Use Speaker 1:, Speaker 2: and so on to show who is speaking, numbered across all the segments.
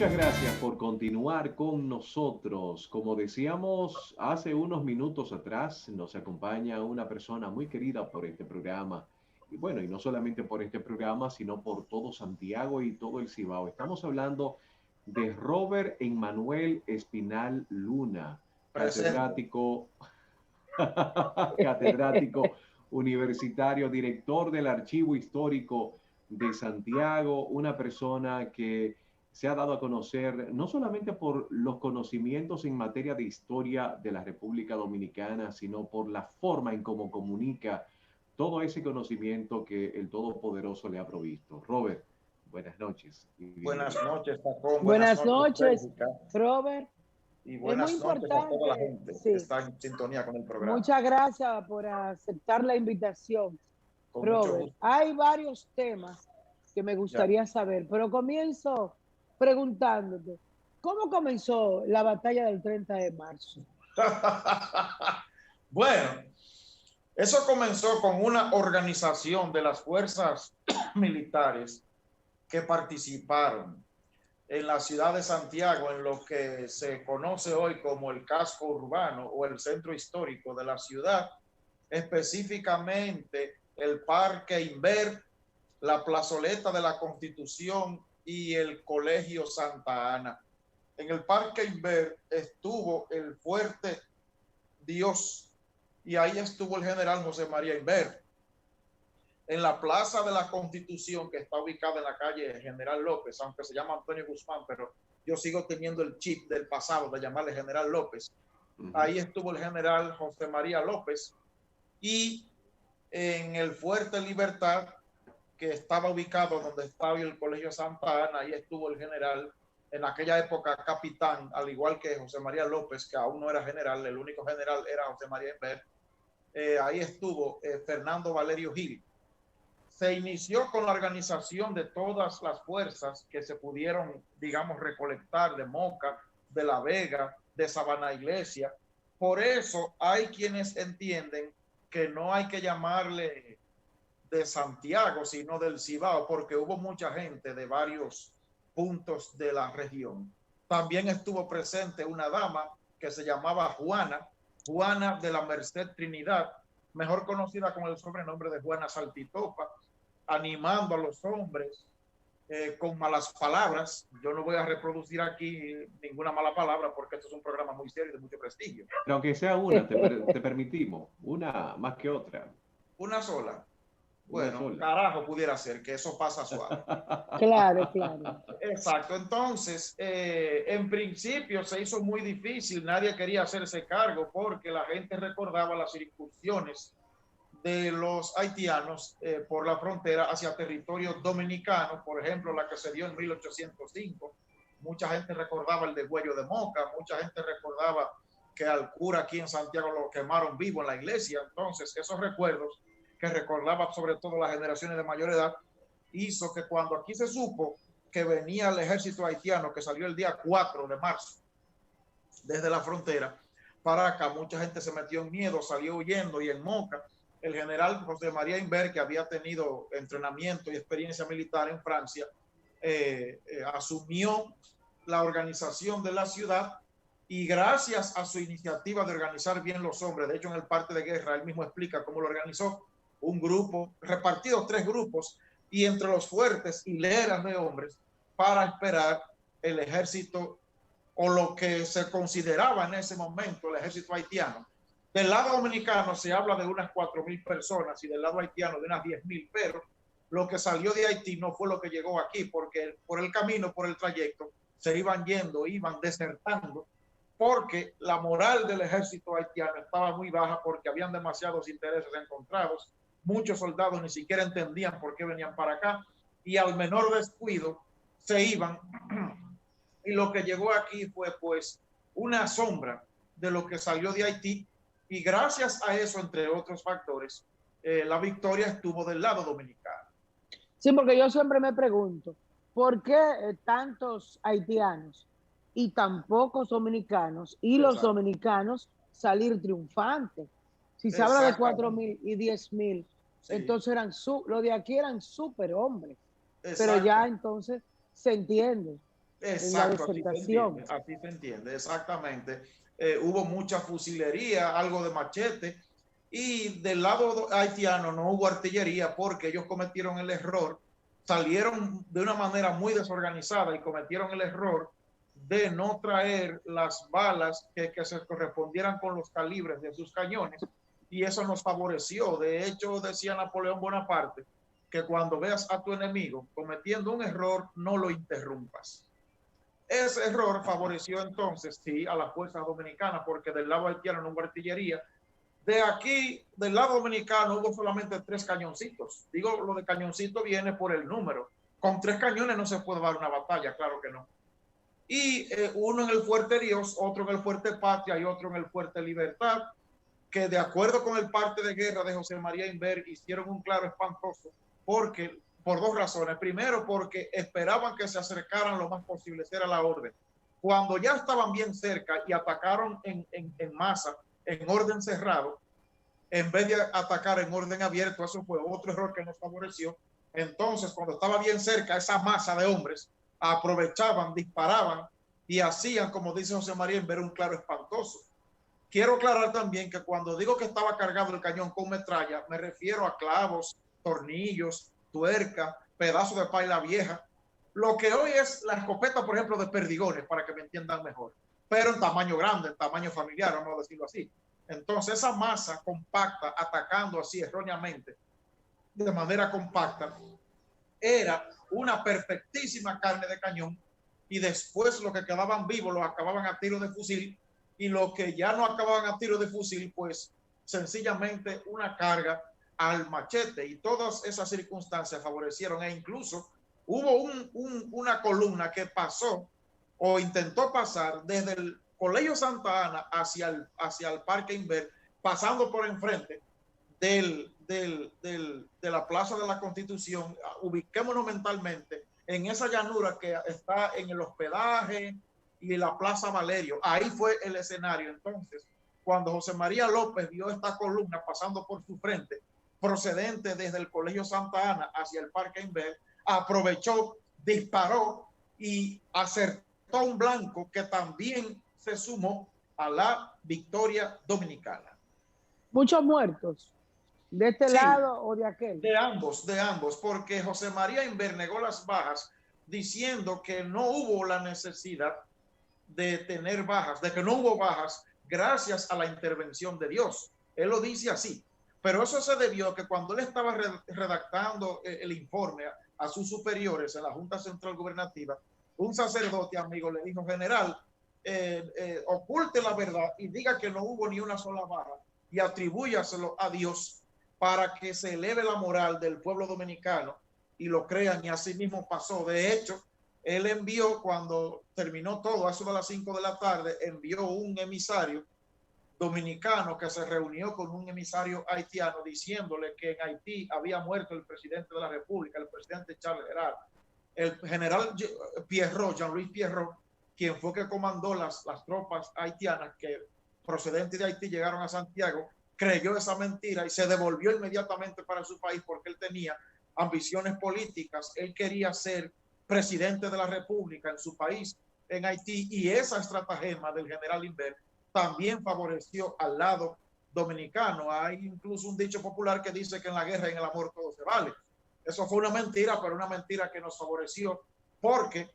Speaker 1: Muchas gracias por continuar con nosotros. Como decíamos hace unos minutos atrás, nos acompaña una persona muy querida por este programa. Y bueno, y no solamente por este programa, sino por todo Santiago y todo el Cibao. Estamos hablando de Robert Emmanuel Espinal Luna,
Speaker 2: Presente.
Speaker 1: catedrático, catedrático universitario, director del Archivo Histórico de Santiago, una persona que se ha dado a conocer no solamente por los conocimientos en materia de historia de la República Dominicana, sino por la forma en cómo comunica todo ese conocimiento que el Todopoderoso le ha provisto. Robert, buenas noches y
Speaker 2: Buenas
Speaker 1: bienvenido.
Speaker 2: noches, Tacón. Buenas
Speaker 3: Buenas
Speaker 2: noches,
Speaker 3: noches,
Speaker 2: Bélgica.
Speaker 3: Robert.
Speaker 2: Y
Speaker 3: Es muy
Speaker 2: buenas noches a toda la
Speaker 3: importante,
Speaker 2: gente que
Speaker 3: sí.
Speaker 2: está en sintonía con el programa.
Speaker 3: Muchas gracias por aceptar la invitación,
Speaker 2: Con mucho
Speaker 3: Robert.
Speaker 2: gusto.
Speaker 3: Hay varios temas que me
Speaker 2: Ya.
Speaker 3: gustaría saber, pero comienzo preguntándote, ¿cómo comenzó la batalla del 30 de marzo?
Speaker 2: Bueno, eso comenzó con una organización de las fuerzas militares que participaron en la ciudad de Santiago, en lo que se conoce hoy como el casco urbano o el centro histórico de la ciudad, específicamente el Parque Inver, la plazoleta de la Constitución y el Colegio Santa Ana. En el Parque Inver estuvo el Fuerte Dios y ahí estuvo el general José María Inver. En la Plaza de la Constitución, que está ubicada en la calle General López, aunque se llama Antonio Guzmán, pero yo sigo teniendo el chip del pasado de llamarle General López. Ahí estuvo el general José María López. Y en el Fuerte Libertad, que estaba ubicado donde estaba el Colegio Santa Ana, ahí estuvo el general, en aquella época capitán, al igual que José María López, que aún no era general, el único general era José María Inver. Ahí estuvo Fernando Valerio Gil. Se inició con la organización de todas las fuerzas que se pudieron, digamos, recolectar de Moca, de La Vega, de Sabana Iglesia. Por eso hay quienes entienden que no hay que llamarle de Santiago, sino del Cibao, porque hubo mucha gente de varios puntos de la región. También estuvo presente una dama que se llamaba Juana, Juana de la Merced Trinidad, mejor conocida con el sobrenombre de Juana Saltitopa, animando a los hombres con malas palabras. Yo no voy a reproducir aquí ninguna mala palabra porque esto es un programa muy serio y de mucho prestigio.
Speaker 1: Pero aunque sea una, te permitimos, una más que otra.
Speaker 2: Una sola.
Speaker 1: Una
Speaker 2: Bueno,
Speaker 1: sola.
Speaker 2: carajo pudiera ser, que eso pasa suave.
Speaker 3: Claro, claro.
Speaker 2: Exacto. Entonces, en principio se hizo muy difícil, nadie quería hacerse cargo porque la gente recordaba las incursiones de los haitianos por la frontera hacia territorio dominicano, por ejemplo, la que se dio en 1805. Mucha gente recordaba el degüello de Moca, mucha gente recordaba que al cura aquí en Santiago lo quemaron vivo en la iglesia. Entonces, esos recuerdos que recordaba sobre todo las generaciones de mayor edad, hizo que cuando aquí se supo que venía el ejército haitiano, que salió el día 4 de marzo desde la frontera para acá, mucha gente se metió en miedo, salió huyendo, y en Moca el general José María Inver, que había tenido entrenamiento y experiencia militar en Francia, asumió la organización de la ciudad, y gracias a su iniciativa de organizar bien los hombres, de hecho en el parte de guerra él mismo explica cómo lo organizó, un grupo, repartido 3 grupos, y entre los fuertes hileras de hombres para esperar el ejército, o lo que se consideraba en ese momento el ejército haitiano. Del lado dominicano se habla de unas 4,000 personas y del lado haitiano de unas 10,000, pero lo que salió de Haití no fue lo que llegó aquí, porque por el camino, por el trayecto, se iban yendo, iban desertando, porque la moral del ejército haitiano estaba muy baja, porque habían demasiados intereses encontrados, muchos soldados ni siquiera entendían por qué venían para acá, y al menor descuido se iban, y lo que llegó aquí fue pues una sombra de lo que salió de Haití, y gracias a eso, entre otros factores, la victoria estuvo del lado dominicano.
Speaker 3: Sí, porque yo siempre me pregunto, ¿por qué tantos haitianos y tan pocos dominicanos, y los
Speaker 2: Exacto.
Speaker 3: dominicanos salir triunfantes? Si se habla de 4,000 y 10,000,
Speaker 2: Sí.
Speaker 3: entonces eran los de aquí eran súper hombres. Pero
Speaker 2: Exacto.
Speaker 3: ya entonces se entiende.
Speaker 2: Exacto,
Speaker 3: desertación.
Speaker 2: así se entiende, exactamente. Hubo mucha fusilería, algo de machete, y del lado haitiano no hubo artillería porque ellos cometieron el error, salieron de una manera muy desorganizada y cometieron el error de no traer las balas que se correspondieran con los calibres de sus cañones, y eso nos favoreció. De hecho, decía Napoleón Bonaparte que cuando veas a tu enemigo cometiendo un error, no lo interrumpas. Ese error favoreció entonces, sí, a la fuerza dominicana, porque del lado haitiano no hubo artillería. De aquí, del lado dominicano, hubo solamente 3 cañoncitos. Digo, lo de cañoncito viene por el número. Con 3 cañones no se puede dar una batalla, claro que no. Y uno en el Fuerte Dios, otro en el Fuerte Patria y otro en el Fuerte Libertad, que de acuerdo con el parte de guerra de José María Inver, hicieron un claro espantoso, porque por 2 razones. Primero, porque esperaban que se acercaran lo más posible, esa era la orden. Cuando ya estaban bien cerca y atacaron en masa, en orden cerrado, en vez de atacar en orden abierto, eso fue otro error que nos favoreció. Entonces, cuando estaba bien cerca, esa masa de hombres aprovechaban, disparaban y hacían, como dice José María Inver, un claro espantoso. Quiero aclarar también que cuando digo que estaba cargado el cañón con metralla, me refiero a clavos, tornillos, tuerca, pedazos de paila vieja. Lo que hoy es la escopeta, por ejemplo, de perdigones, para que me entiendan mejor, pero en tamaño grande, en tamaño familiar, vamos a decirlo así. Entonces, esa masa compacta, atacando así erróneamente, de manera compacta, era una perfectísima carne de cañón, y después los que quedaban vivos los acababan a tiro de fusil, y los que ya no acababan a tiro de fusil, pues sencillamente una carga al machete, y todas esas circunstancias favorecieron, e incluso hubo una columna que pasó o intentó pasar desde el Colegio Santa Ana hacia el Parque Inver, pasando por enfrente de la Plaza de la Constitución. Ubiquémonos mentalmente en esa llanura que está en el hospedaje y la Plaza Valerio. Ahí fue el escenario. Entonces, cuando José María López vio esta columna pasando por su frente, procedente desde el Colegio Santa Ana hacia el Parque Inver, aprovechó, disparó y acertó un blanco que también se sumó a la victoria dominicana.
Speaker 3: Muchos muertos, de este
Speaker 2: Sí,
Speaker 3: lado o de aquel.
Speaker 2: de ambos, porque José María Inver negó las bajas diciendo que no hubo la necesidad de tener bajas, de que no hubo bajas gracias a la intervención de Dios. Él lo dice así, pero eso se debió a que cuando él estaba redactando el informe a sus superiores en la Junta Central Gubernativa, un sacerdote amigo le dijo: general, oculte la verdad y diga que no hubo ni una sola baja y atribúyaselo a Dios para que se eleve la moral del pueblo dominicano y lo crean, y así mismo pasó. De hecho, él envió, cuando terminó todo, a eso de las 5 de la tarde, envió un emisario dominicano que se reunió con un emisario haitiano diciéndole que en Haití había muerto el presidente de la República, el presidente Charles Gerard. El general Pierrot, Jean-Louis Pierrot, quien fue que comandó las tropas haitianas que procedentes de Haití llegaron a Santiago, creyó esa mentira y se devolvió inmediatamente para su país porque él tenía ambiciones políticas. Él quería ser presidente de la República en su país, en Haití, y esa estratagema del general Inver también favoreció al lado dominicano. Hay incluso un dicho popular que dice que en la guerra y en el amor todo se vale. Eso fue una mentira, pero una mentira que nos favoreció, porque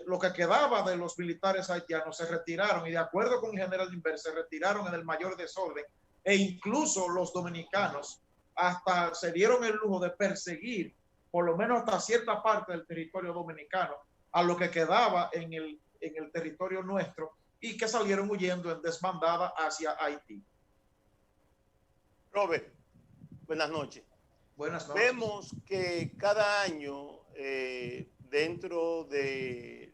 Speaker 2: lo que quedaba de los militares haitianos se retiraron, y de acuerdo con el general Inver se retiraron en el mayor desorden, e incluso los dominicanos hasta se dieron el lujo de perseguir por lo menos hasta cierta parte del territorio dominicano a lo que quedaba en el territorio nuestro, y que salieron huyendo en desbandada hacia Haití.
Speaker 4: Robert, buenas noches.
Speaker 2: Buenas noches.
Speaker 4: Vemos que cada año dentro de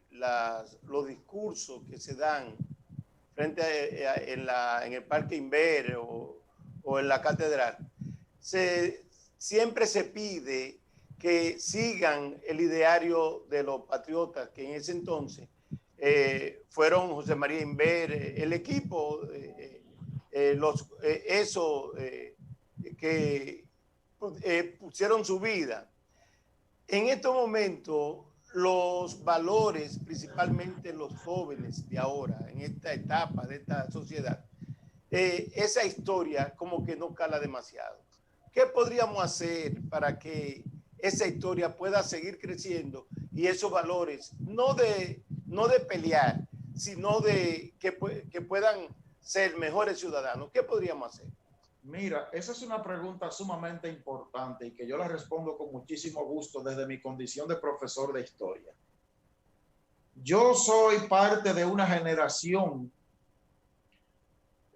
Speaker 4: los discursos que se dan frente en el Parque Inver o en la catedral, siempre se pide que sigan el ideario de los patriotas, que en ese entonces fueron José María Inver, el equipo, que pusieron su vida. En estos momentos, los valores, principalmente los jóvenes de ahora, en esta etapa de esta sociedad, esa historia como que no cala demasiado. ¿Qué podríamos hacer para que esa historia pueda seguir creciendo y esos valores, no de pelear, sino de que puedan ser mejores ciudadanos? ¿Qué podríamos hacer?
Speaker 2: Mira, esa es una pregunta sumamente importante y que yo la respondo con muchísimo gusto desde mi condición de profesor de historia. Yo soy parte de una generación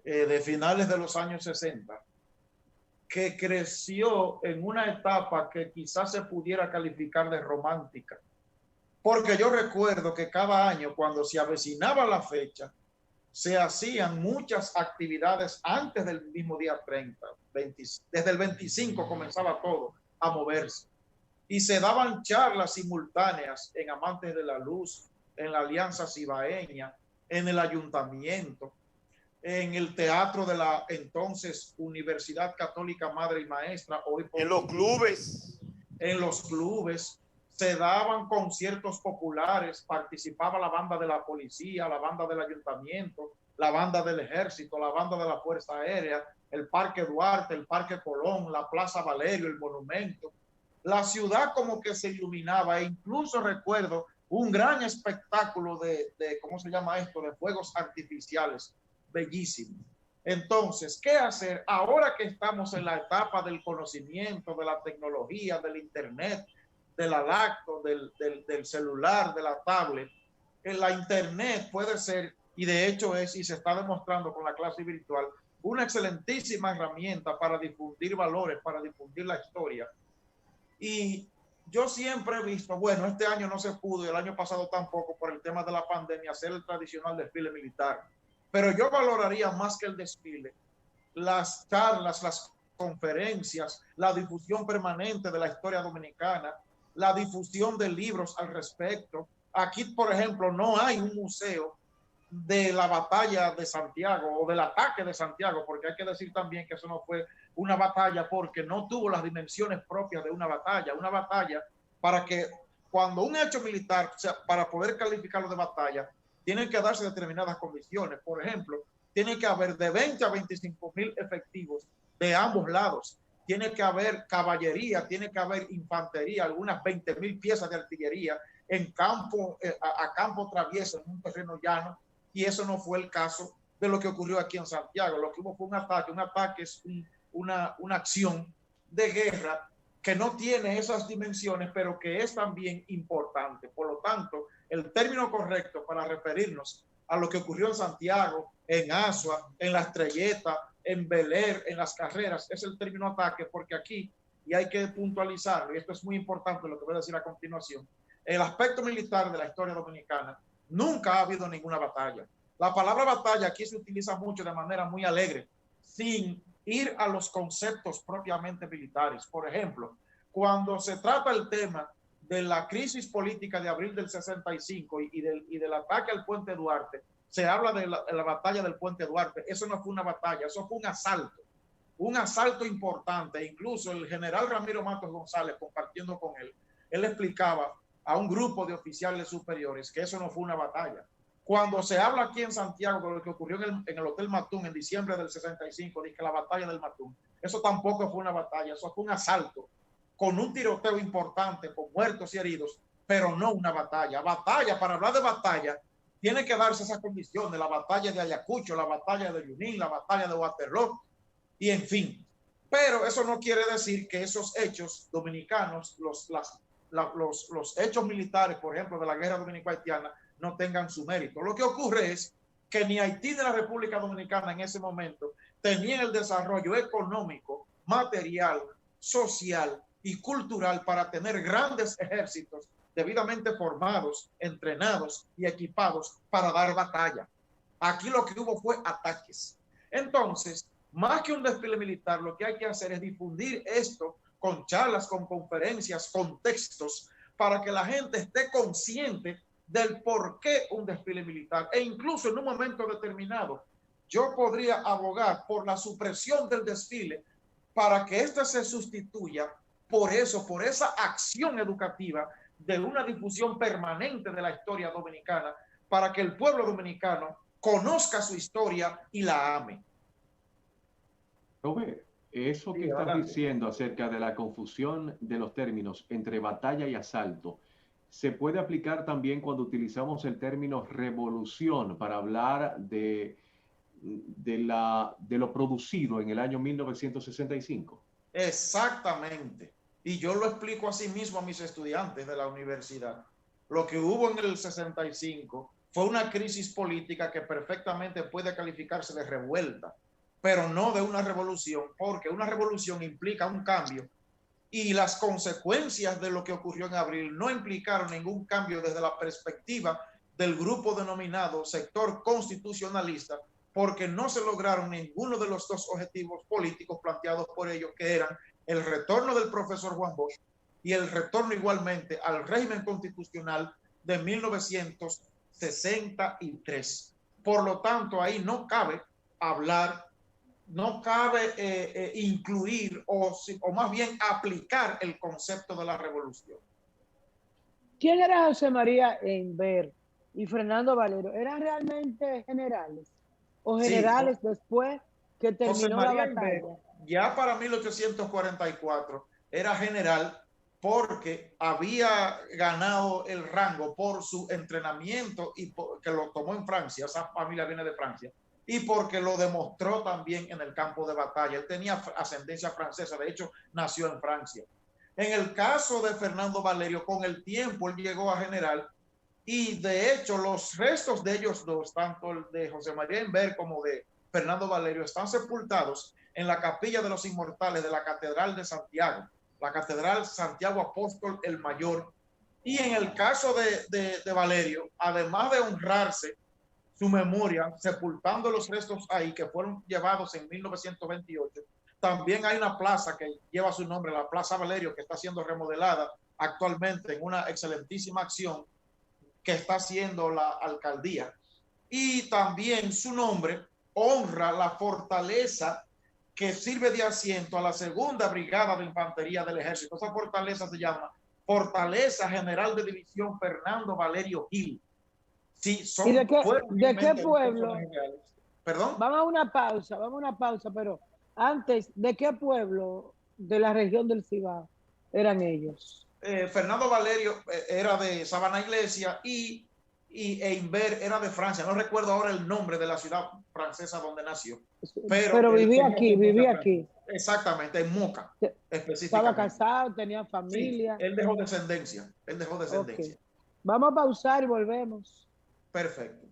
Speaker 2: de finales de los años 60 que creció en una etapa que quizás se pudiera calificar de romántica. Porque yo recuerdo que cada año, cuando se avecinaba la fecha, se hacían muchas actividades antes del mismo día 30, desde el 25 comenzaba todo a moverse y se daban charlas simultáneas en Amantes de la Luz, en la Alianza Cibaeña, en el Ayuntamiento, en el teatro de la entonces Universidad Católica Madre y Maestra, hoy
Speaker 4: en los clubes.
Speaker 2: En los clubes se daban conciertos populares, participaba la banda de la policía, la banda del ayuntamiento, la banda del ejército, la banda de la Fuerza Aérea, el Parque Duarte, el Parque Colón, la Plaza Valerio, el Monumento. La ciudad como que se iluminaba e incluso recuerdo un gran espectáculo de ¿cómo se llama esto? De fuegos artificiales, bellísimo. Entonces, ¿qué hacer ahora que estamos en la etapa del conocimiento, de la tecnología, del internet, de la laptop, del celular, de la tablet? La internet puede ser, y de hecho es, y se está demostrando con la clase virtual, una excelentísima herramienta para difundir valores, para difundir la historia. Y yo siempre he visto, bueno, este año no se pudo y el año pasado tampoco por el tema de la pandemia, hacer el tradicional desfile militar. Pero yo valoraría más que el desfile las charlas, las conferencias, la difusión permanente de la historia dominicana, la difusión de libros al respecto. Aquí, por ejemplo, no hay un museo de la batalla de Santiago o del ataque de Santiago, porque hay que decir también que eso no fue una batalla porque no tuvo las dimensiones propias de una batalla para que cuando un hecho militar, o sea, para poder calificarlo de batalla, tienen que darse determinadas condiciones. Por ejemplo, tiene que haber de 20 a 25 mil efectivos de ambos lados. Tiene que haber caballería, tiene que haber infantería, algunas 20.000 piezas de artillería en campo, a campo travieso, en un terreno llano, y eso no fue el caso de lo que ocurrió aquí en Santiago. Lo que hubo fue un ataque es una acción de guerra que no tiene esas dimensiones, pero que es también importante. Por lo tanto, el término correcto para referirnos a lo que ocurrió en Santiago, en Asua, en La Estrelleta, en Bel Air, en Las Carreras, es el término ataque, porque aquí, y hay que puntualizarlo, y esto es muy importante lo que voy a decir a continuación, el aspecto militar de la historia dominicana, nunca ha habido ninguna batalla. La palabra batalla aquí se utiliza mucho de manera muy alegre, sin ir a los conceptos propiamente militares. Por ejemplo, cuando se trata el tema de la crisis política de abril del 65 y del ataque al Puente Duarte, se habla de la batalla del Puente Duarte. Eso no fue una batalla, eso fue un asalto importante. Incluso el general Ramiro Matos González, compartiendo con él explicaba a un grupo de oficiales superiores que eso no fue una batalla. Cuando se habla aquí en Santiago de lo que ocurrió en el Hotel Matún en diciembre del 65, dice que la batalla del Matún, eso tampoco fue una batalla, eso fue un asalto con un tiroteo importante, con muertos y heridos, pero no una batalla. Batalla, para hablar de batalla, tiene que darse esas condiciones, la batalla de Ayacucho, la batalla de Junín, la batalla de Waterloo, y en fin. Pero eso no quiere decir que esos hechos dominicanos, los hechos militares, por ejemplo, de la guerra dominico-haitiana, no tengan su mérito. Lo que ocurre es que ni Haití ni la República Dominicana en ese momento tenían el desarrollo económico, material, social y cultural para tener grandes ejércitos debidamente formados, entrenados y equipados para dar batalla. Aquí lo que hubo fue ataques. Entonces, más que un desfile militar, lo que hay que hacer es difundir esto con charlas, con conferencias, con textos, para que la gente esté consciente del por qué un desfile militar. E incluso en un momento determinado, yo podría abogar por la supresión del desfile para que éste se sustituya por esa acción educativa de una difusión permanente de la historia dominicana para que el pueblo dominicano conozca su historia y la ame.
Speaker 1: Robert, eso que estás diciendo acerca de la confusión de los términos entre batalla y asalto, se puede aplicar también cuando utilizamos el término revolución para hablar de lo producido en el año 1965.
Speaker 2: Exactamente. Y yo lo explico así mismo a mis estudiantes de la universidad. Lo que hubo en el 65 fue una crisis política que perfectamente puede calificarse de revuelta, pero no de una revolución, porque una revolución implica un cambio y las consecuencias de lo que ocurrió en abril no implicaron ningún cambio desde la perspectiva del grupo denominado sector constitucionalista, porque no se lograron ninguno de los dos objetivos políticos planteados por ellos, que eran el retorno del profesor Juan Bosch y el retorno igualmente al régimen constitucional de 1963. Por lo tanto, ahí no cabe hablar, no cabe incluir o más bien aplicar el concepto de la revolución.
Speaker 3: ¿Quién era José María Einber y Fernando Valero? ¿Eran realmente generales? ¿O generales sí, después que terminó la batalla?
Speaker 2: Einber, ya para 1844 era general porque había ganado el rango por su entrenamiento y que lo tomó en Francia, esa familia viene de Francia, y porque lo demostró también en el campo de batalla. Él tenía ascendencia francesa, de hecho nació en Francia. En el caso de Fernando Valerio, con el tiempo él llegó a general y de hecho los restos de ellos dos, tanto el de José María Einber como de Fernando Valerio, están sepultados en la Capilla de los Inmortales de la Catedral de Santiago, la Catedral Santiago Apóstol el Mayor. Y en el caso de Valerio, además de honrarse su memoria, sepultando los restos ahí que fueron llevados en 1928, también hay una plaza que lleva su nombre, la Plaza Valerio, que está siendo remodelada actualmente en una excelentísima acción que está haciendo la alcaldía. Y también su nombre honra la fortaleza que sirve de asiento a la segunda brigada de infantería del ejército. Esa fortaleza se llama Fortaleza General de División Fernando Valerio Gil. Sí, son
Speaker 3: ¿Y de qué pueblo?
Speaker 2: ¿Perdón?
Speaker 3: Vamos a una pausa, pero antes, ¿de qué pueblo de la región del Cibao eran ellos?
Speaker 2: Fernando Valerio era de Sabana Iglesia y Einber era de Francia. No recuerdo ahora el nombre de la ciudad francesa donde nació.
Speaker 3: Pero vivía aquí.
Speaker 2: Exactamente, en Moca.
Speaker 3: Estaba casado, tenía familia.
Speaker 2: Sí, él dejó descendencia.
Speaker 3: Okay. Vamos a pausar y volvemos.
Speaker 2: Perfecto.